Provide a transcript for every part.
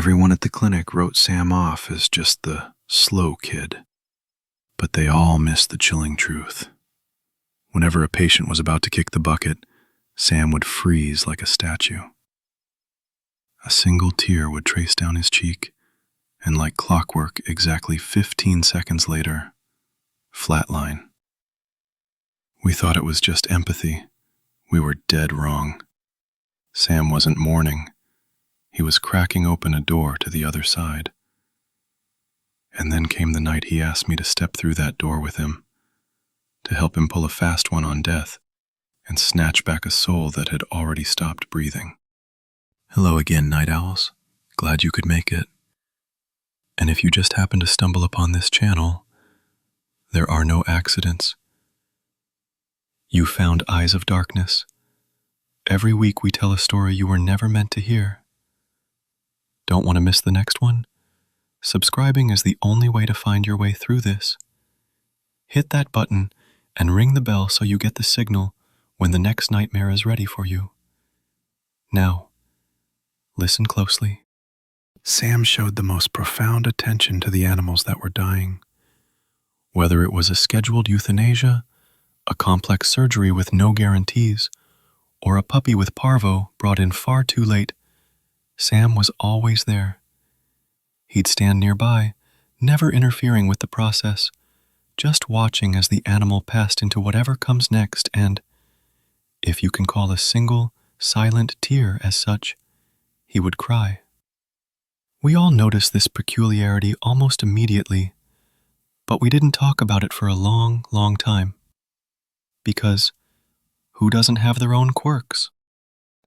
Everyone at the clinic wrote Sam off as just the slow kid, but they all missed the chilling truth. Whenever a patient was about to kick the bucket, Sam would freeze like a statue. A single tear would trace down his cheek, and like clockwork, exactly 15 seconds later, flatline. We thought it was just empathy. We were dead wrong. Sam wasn't mourning. He was cracking open a door to the other side. And then came the night he asked me to step through that door with him, to help him pull a fast one on death and snatch back a soul that had already stopped breathing. Hello again, night owls. Glad you could make it. And if you just happen to stumble upon this channel, there are no accidents. You found Eyes of Darkness. Every week we tell a story you were never meant to hear. Don't want to miss the next one? Subscribing is the only way to find your way through this. Hit that button and ring the bell so you get the signal when the next nightmare is ready for you. Now, listen closely. Sam showed the most profound attention to the animals that were dying. Whether it was a scheduled euthanasia, a complex surgery with no guarantees, or a puppy with parvo brought in far too late, Sam was always there. He'd stand nearby, never interfering with the process, just watching as the animal passed into whatever comes next and, if you can call a single, silent tear as such, he would cry. We all noticed this peculiarity almost immediately, but we didn't talk about it for a long, long time. Because who doesn't have their own quirks?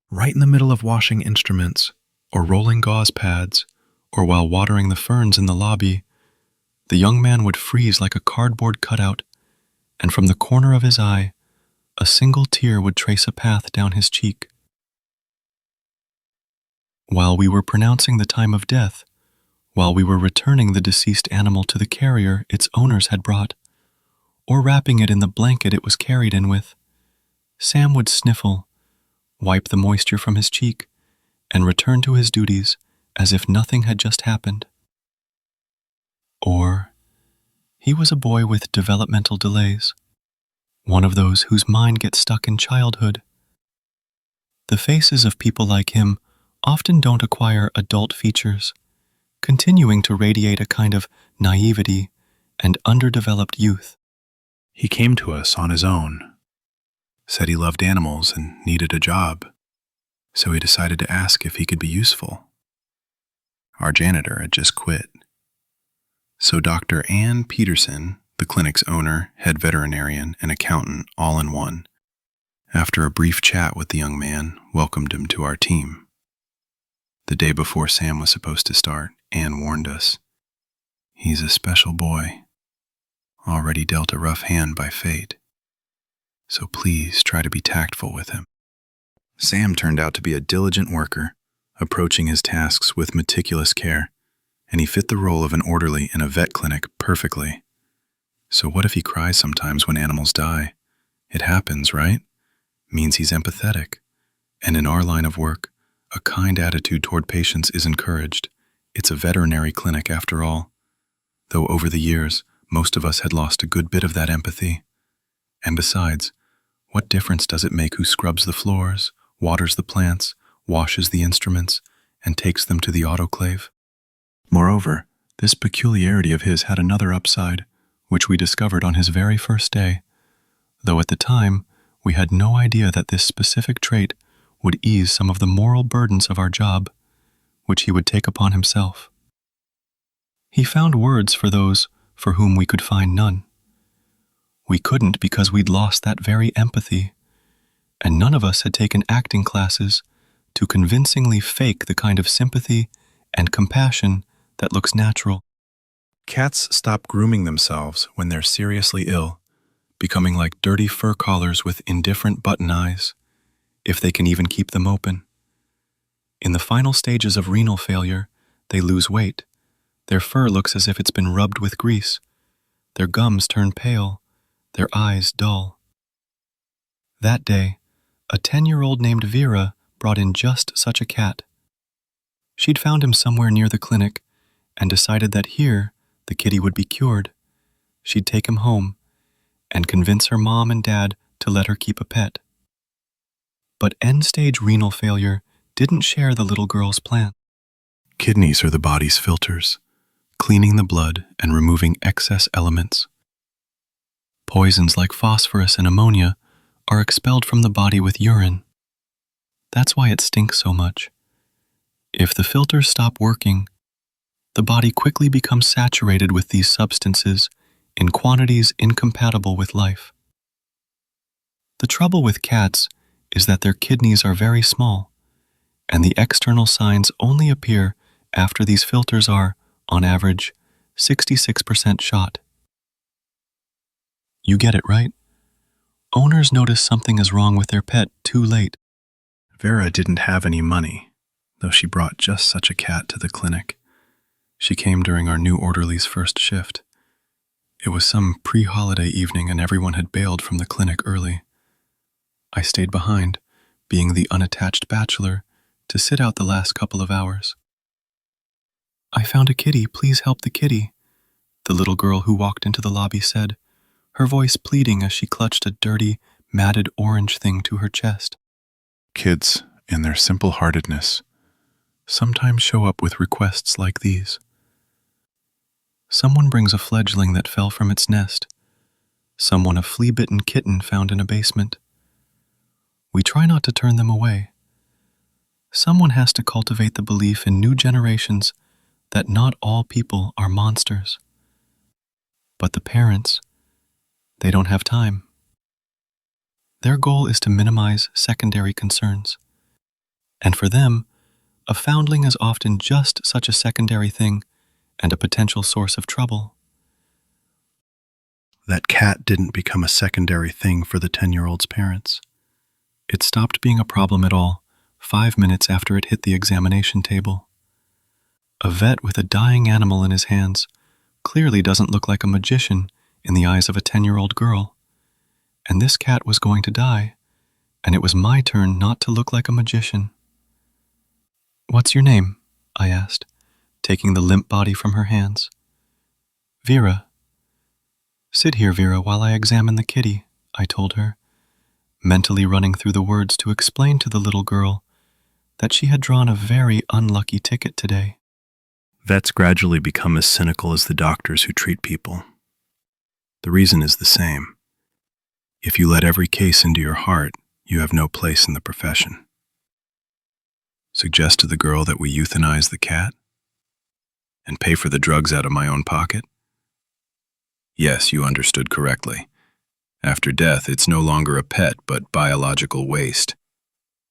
Right in the middle of washing instruments, or rolling gauze pads, or while watering the ferns in the lobby, the young man would freeze like a cardboard cutout, and from the corner of his eye, a single tear would trace a path down his cheek. While we were pronouncing the time of death, while we were returning the deceased animal to the carrier its owners had brought, or wrapping it in the blanket it was carried in with, Sam would sniffle, wipe the moisture from his cheek, and return to his duties as if nothing had just happened. Or he was a boy with developmental delays, one of those whose mind gets stuck in childhood. The faces of people like him often don't acquire adult features, continuing to radiate a kind of naivety and underdeveloped youth. He came to us on his own, said he loved animals and needed a job, so he decided to ask if he could be useful. Our janitor had just quit. So Dr. Ann Peterson, the clinic's owner, head veterinarian, and accountant all in one, after a brief chat with the young man, welcomed him to our team. The day before Sam was supposed to start, Ann warned us, "He's a special boy, already dealt a rough hand by fate, so please try to be tactful with him." Sam turned out to be a diligent worker, approaching his tasks with meticulous care, and he fit the role of an orderly in a vet clinic perfectly. So what if he cries sometimes when animals die? It happens, right? Means he's empathetic. And in our line of work, a kind attitude toward patients is encouraged. It's a veterinary clinic after all. Though over the years, most of us had lost a good bit of that empathy. And besides, what difference does it make who scrubs the floors, waters the plants, washes the instruments, and takes them to the autoclave? Moreover, this peculiarity of his had another upside, which we discovered on his very first day, though at the time we had no idea that this specific trait would ease some of the moral burdens of our job, which he would take upon himself. He found words for those for whom we could find none. We couldn't because we'd lost that very empathy, and none of us had taken acting classes to convincingly fake the kind of sympathy and compassion that looks natural. Cats stop grooming themselves when they're seriously ill, becoming like dirty fur collars with indifferent button eyes, if they can even keep them open. In the final stages of renal failure, they lose weight. Their fur looks as if it's been rubbed with grease. Their gums turn pale, their eyes dull. That day, a 10-year-old named Vera brought in just such a cat. She'd found him somewhere near the clinic and decided that here the kitty would be cured. She'd take him home and convince her mom and dad to let her keep a pet. But end-stage renal failure didn't share the little girl's plan. Kidneys are the body's filters, cleaning the blood and removing excess elements. Poisons like phosphorus and ammonia are expelled from the body with urine. That's why it stinks so much. If the filters stop working, the body quickly becomes saturated with these substances in quantities incompatible with life. The trouble with cats is that their kidneys are very small, and the external signs only appear after these filters are, on average, 66% shot. You get it, right? Owners notice something is wrong with their pet too late. Vera didn't have any money, though she brought just such a cat to the clinic. She came during our new orderly's first shift. It was some pre-holiday evening and everyone had bailed from the clinic early. I stayed behind, being the unattached bachelor, to sit out the last couple of hours. "I found a kitty, please help the kitty," the little girl who walked into the lobby said, her voice pleading as she clutched a dirty, matted orange thing to her chest. Kids, in their simple-heartedness, sometimes show up with requests like these. Someone brings a fledgling that fell from its nest. Someone a flea-bitten kitten found in a basement. We try not to turn them away. Someone has to cultivate the belief in new generations that not all people are monsters. But the parents, they don't have time. Their goal is to minimize secondary concerns. And for them, a foundling is often just such a secondary thing and a potential source of trouble. That cat didn't become a secondary thing for the 10-year-old's parents. It stopped being a problem at all 5 minutes after it hit the examination table. A vet with a dying animal in his hands clearly doesn't look like a magician in the eyes of a 10-year-old girl. And this cat was going to die, and it was my turn not to look like a magician. "What's your name?" I asked, taking the limp body from her hands. "Vera." "Sit here, Vera, while I examine the kitty," I told her, mentally running through the words to explain to the little girl that she had drawn a very unlucky ticket today. Vets gradually become as cynical as the doctors who treat people. The reason is the same. If you let every case into your heart, you have no place in the profession. Suggest to the girl that we euthanize the cat? And pay for the drugs out of my own pocket? Yes, you understood correctly. After death, it's no longer a pet, but biological waste,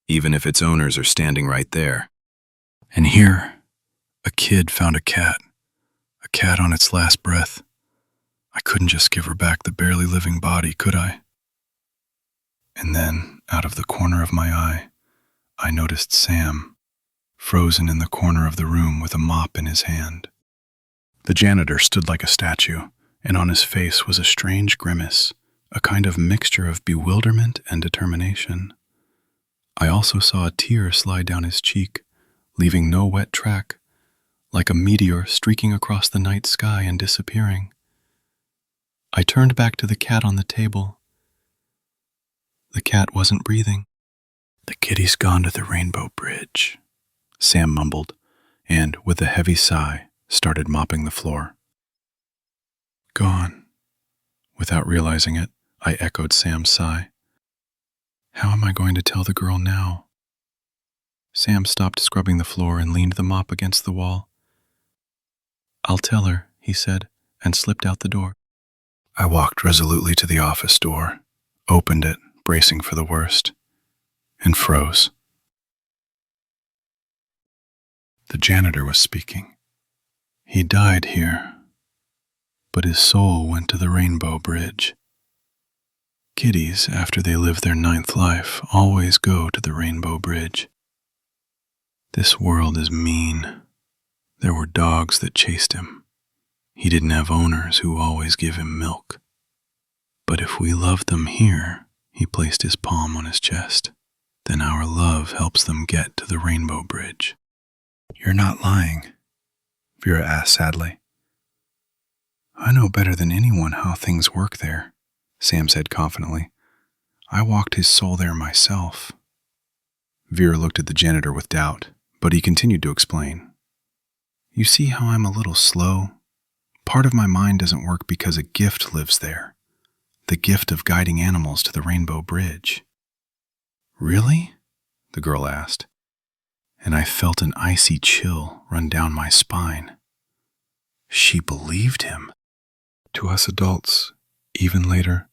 even if its owners are standing right there. And here, a kid found a cat on its last breath. I couldn't just give her back the barely living body, could I? And then, out of the corner of my eye, I noticed Sam, frozen in the corner of the room with a mop in his hand. The janitor stood like a statue, and on his face was a strange grimace, a kind of mixture of bewilderment and determination. I also saw a tear slide down his cheek, leaving no wet track, like a meteor streaking across the night sky and disappearing. I turned back to the cat on the table. The cat wasn't breathing. "The kitty's gone to the Rainbow Bridge," Sam mumbled, and, with a heavy sigh, started mopping the floor. "Gone." Without realizing it, I echoed Sam's sigh. How am I going to tell the girl now? Sam stopped scrubbing the floor and leaned the mop against the wall. "I'll tell her," he said, and slipped out the door. I walked resolutely to the office door, opened it, bracing for the worst, and froze. The janitor was speaking. He died here, but his soul went to the Rainbow Bridge. Kitties, after they live their 9th life, always go to the Rainbow Bridge. This world is mean. There were dogs that chased him. He didn't have owners who always give him milk. But if we love them here, he placed his palm on his chest, then our love helps them get to the Rainbow Bridge. You're not lying, Vera asked sadly. I know better than anyone how things work there, Sam said confidently. I walked his soul there myself. Vera looked at the janitor with doubt, but he continued to explain. You see how I'm a little slow? Part of my mind doesn't work because a gift lives there. The gift of guiding animals to the Rainbow Bridge. Really? The girl asked, and I felt an icy chill run down my spine. She believed him. To us adults, even later,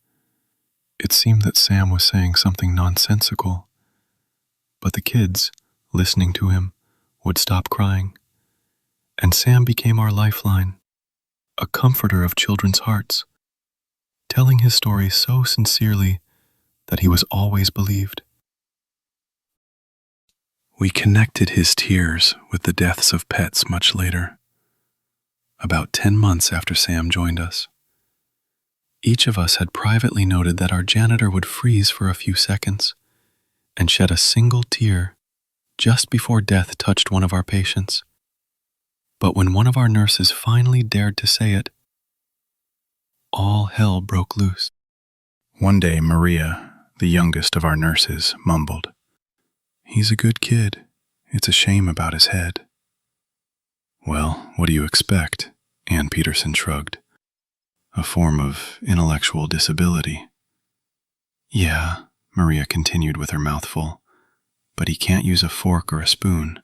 it seemed that Sam was saying something nonsensical. But the kids, listening to him, would stop crying. And Sam became our lifeline, a comforter of children's hearts, telling his story so sincerely that he was always believed. We connected his tears with the deaths of pets much later, about 10 months after Sam joined us. Each of us had privately noted that our janitor would freeze for a few seconds and shed a single tear just before death touched one of our patients. But when one of our nurses finally dared to say it, all hell broke loose. One day, Maria, the youngest of our nurses, mumbled, He's a good kid. It's a shame about his head. Well, what do you expect? Ann Peterson shrugged. A form of intellectual disability. Yeah, Maria continued with her mouth full, but he can't use a fork or a spoon.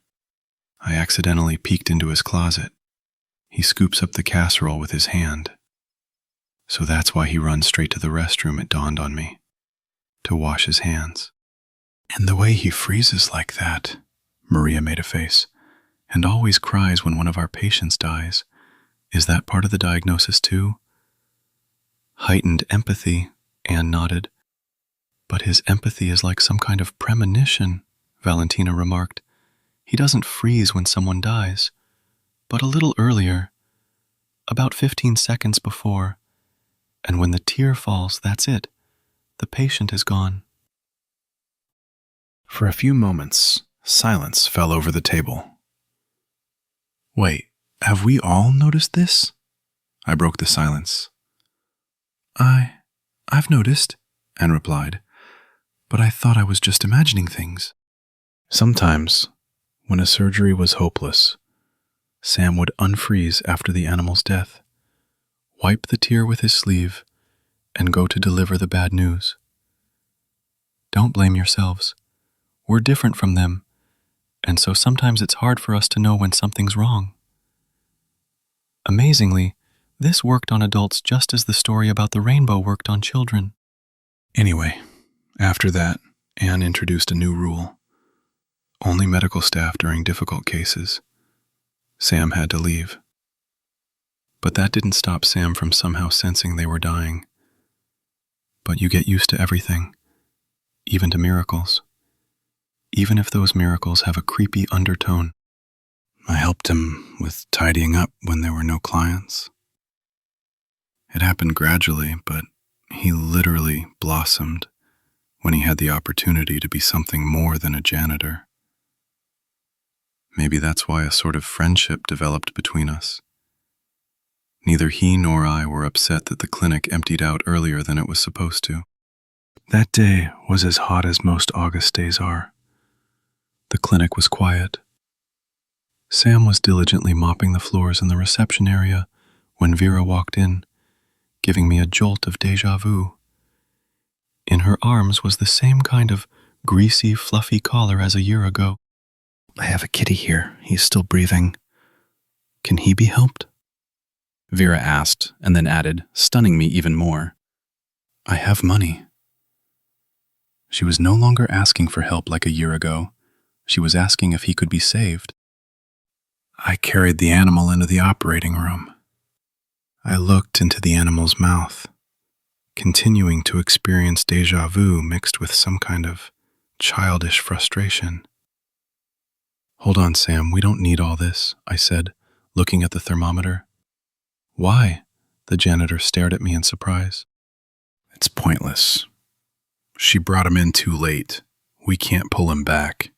I accidentally peeked into his closet. He scoops up the casserole with his hand. So that's why he runs straight to the restroom, it dawned on me, to wash his hands. And the way he freezes like that, Maria made a face, and always cries when one of our patients dies. Is that part of the diagnosis too? Heightened empathy, Anne nodded. But his empathy is like some kind of premonition, Valentina remarked. He doesn't freeze when someone dies, but a little earlier, about 15 seconds before, and when the tear falls, that's it. The patient is gone. For a few moments, silence fell over the table. Wait, have we all noticed this? I broke the silence. I've noticed, Anne replied, but I thought I was just imagining things. Sometimes, when a surgery was hopeless, Sam would unfreeze after the animal's death, wipe the tear with his sleeve, and go to deliver the bad news. Don't blame yourselves. We're different from them, and so sometimes it's hard for us to know when something's wrong. Amazingly, this worked on adults just as the story about the rainbow worked on children. Anyway, after that, Anne introduced a new rule. Only medical staff during difficult cases. Sam had to leave. But that didn't stop Sam from somehow sensing they were dying. But you get used to everything, even to miracles. Even if those miracles have a creepy undertone. I helped him with tidying up when there were no clients. It happened gradually, but he literally blossomed when he had the opportunity to be something more than a janitor. Maybe that's why a sort of friendship developed between us. Neither he nor I were upset that the clinic emptied out earlier than it was supposed to. That day was as hot as most August days are. The clinic was quiet. Sam was diligently mopping the floors in the reception area when Vera walked in, giving me a jolt of déjà vu. In her arms was the same kind of greasy, fluffy collar as a year ago. I have a kitty here. He's still breathing. Can he be helped? Vera asked, and then added, stunning me even more. I have money. She was no longer asking for help like a year ago. She was asking if he could be saved. I carried the animal into the operating room. I looked into the animal's mouth, continuing to experience déjà vu mixed with some kind of childish frustration. Hold on, Sam, we don't need all this, I said, looking at the thermometer. Why? The janitor stared at me in surprise. It's pointless. She brought him in too late. We can't pull him back.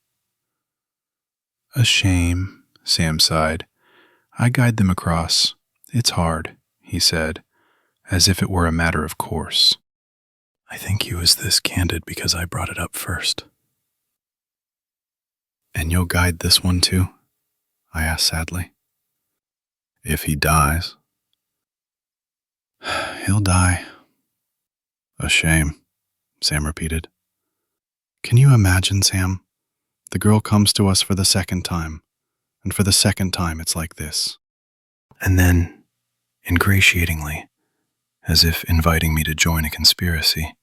A shame, Sam sighed. I guide them across. It's hard, he said, as if it were a matter of course. I think he was this candid because I brought it up first. And you'll guide this one too? I asked sadly. If he dies. He'll die. A shame, Sam repeated. Can you imagine, Sam? The girl comes to us for the second time, and for the second time it's like this. And then, ingratiatingly, as if inviting me to join a conspiracy,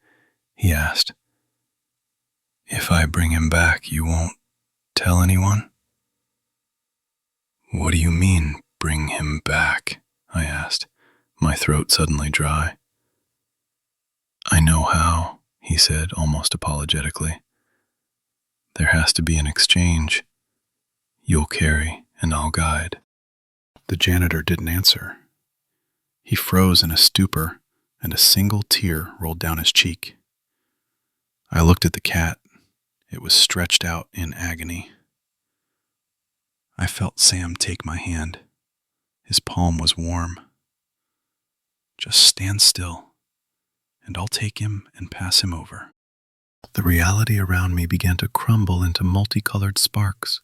he asked, If I bring him back, you won't tell anyone? What do you mean, bring him back? I asked, my throat suddenly dry. I know how, he said almost apologetically. There has to be an exchange. You'll carry and I'll guide. The janitor didn't answer. He froze in a stupor, and a single tear rolled down his cheek. I looked at the cat. It was stretched out in agony. I felt Sam take my hand. His palm was warm. Just stand still, and I'll take him and pass him over. The reality around me began to crumble into multicolored sparks.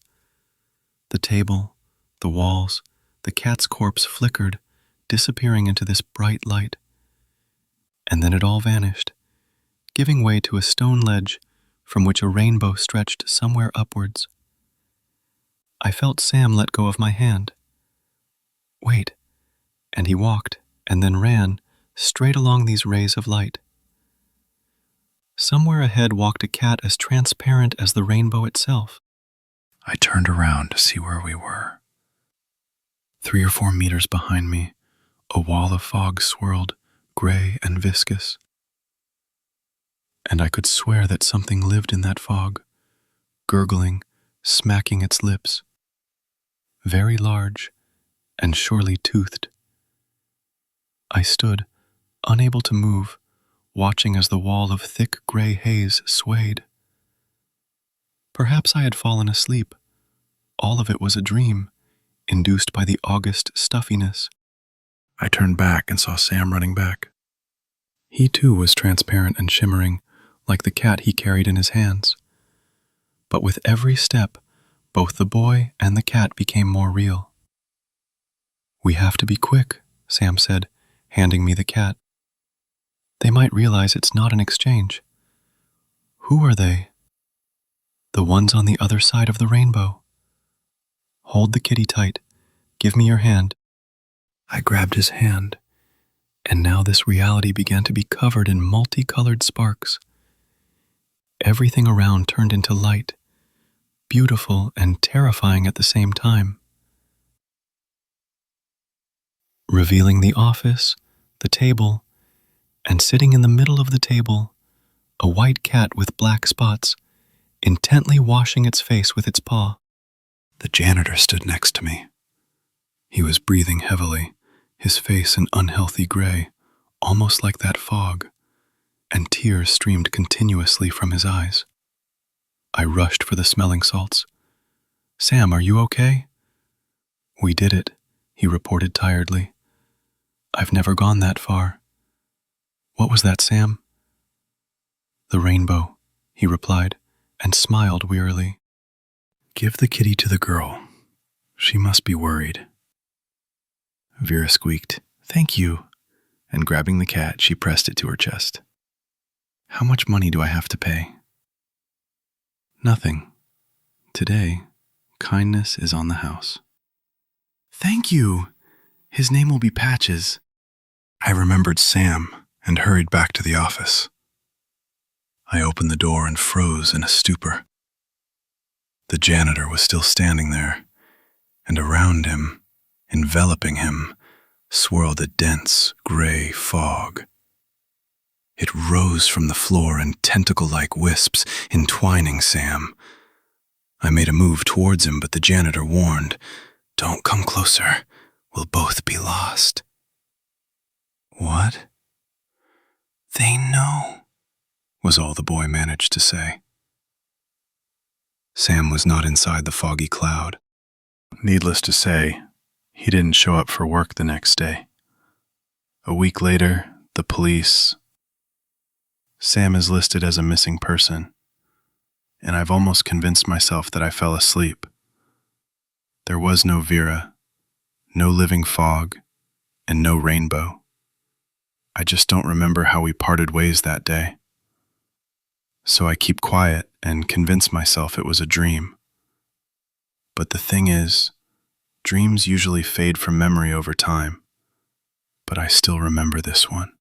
The table, the walls, the cat's corpse flickered, disappearing into this bright light. And then it all vanished, giving way to a stone ledge from which a rainbow stretched somewhere upwards. I felt Sam let go of my hand. Wait, and he walked, and then ran, straight along these rays of light. Somewhere ahead walked a cat as transparent as the rainbow itself. I turned around to see where we were. 3 or 4 meters behind me, a wall of fog swirled, gray and viscous. And I could swear that something lived in that fog, gurgling, smacking its lips. Very large and surely toothed. I stood, unable to move, watching as the wall of thick gray haze swayed. Perhaps I had fallen asleep. All of it was a dream, induced by the August stuffiness. I turned back and saw Sam running back. He too was transparent and shimmering, like the cat he carried in his hands. But with every step, both the boy and the cat became more real. We have to be quick, Sam said, handing me the cat. They might realize it's not an exchange. Who are they? The ones on the other side of the rainbow. Hold the kitty tight. Give me your hand. I grabbed his hand, and now this reality began to be covered in multicolored sparks. Everything around turned into light, beautiful and terrifying at the same time. Revealing the office, the table, and sitting in the middle of the table, a white cat with black spots, intently washing its face with its paw. The janitor stood next to me. He was breathing heavily, his face an unhealthy gray, almost like that fog, and tears streamed continuously from his eyes. I rushed for the smelling salts. Sam, are you okay? We did it, he reported tiredly. I've never gone that far. What was that, Sam? The rainbow, he replied, and smiled wearily. Give the kitty to the girl. She must be worried. Vera squeaked, Thank you, and grabbing the cat, she pressed it to her chest. How much money do I have to pay? Nothing. Today, kindness is on the house. Thank you. His name will be Patches. I remembered Sam and hurried back to the office. I opened the door and froze in a stupor. The janitor was still standing there, and around him, enveloping him, swirled a dense, gray fog. It rose from the floor in tentacle-like wisps, entwining Sam. I made a move towards him, but the janitor warned, Don't come closer. We'll both be lost. What? They know, was all the boy managed to say. Sam was not inside the foggy cloud. Needless to say, he didn't show up for work the next day. A week later, the police. Sam is listed as a missing person, and I've almost convinced myself that I fell asleep. There was no Vera, no living fog, and no rainbow. I just don't remember how we parted ways that day. So I keep quiet and convince myself it was a dream. But the thing is, dreams usually fade from memory over time, but I still remember this one.